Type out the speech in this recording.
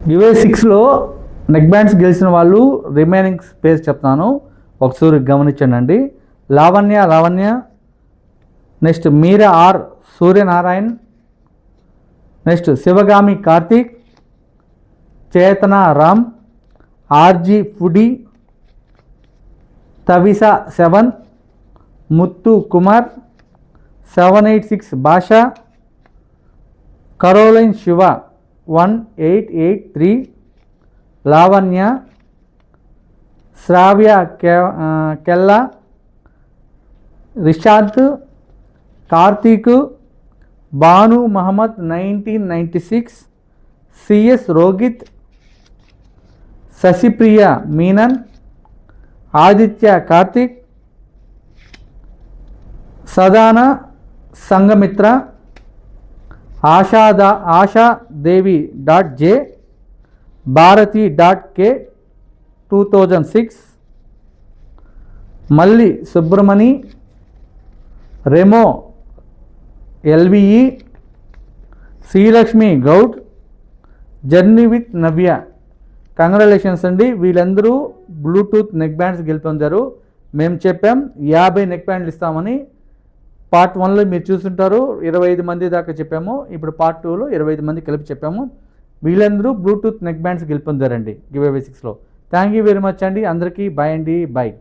Give 6లో neck bands గెలిచిన వాళ్ళు remaining pairs చెప్తాను, ఒకసారి గమనించండి. Lavanya, next Meera R Suryanarayan, next Sivagami Karthik, Chetana Ram, RG foodie, తవిసా 7, Muthu Kumar, 786 Basha, Caroline Siva 1883, Lavanya, Sravya Kella, Rishad, Karthik, Bhanu Mohammed 1996, CS Rohit, Sasipriya Menon, Aditya Karthik, Sadana Sanghamitra, Ashadevi .J, Bharathi .K 2006, Malli Subramani, Remo LVE, Sreelakshmi Goud, journey with Navya. Congratulations అండి, వీళ్ళందరూ బ్లూటూత్ నెక్ బ్యాండ్స్ గెలుపొందారు. మేము చెప్పాం 50 నెక్ బ్యాండ్లు ఇస్తామని. పార్ట్ 1లో మీరు చూస్తుంటారు 25 మంది దాకా చెప్పాము. ఇప్పుడు పార్ట్ 2లో 25 మంది కలిపి చెప్పాము. వీళ్ళందరూ బ్లూటూత్ నెక్ బ్యాండ్స్ గెలుపొందారండి గివ్ అవే 6లో. థ్యాంక్ యూ వెరీ మచ్ అండి, అందరికీ బాయ్ అండి, బాయ్.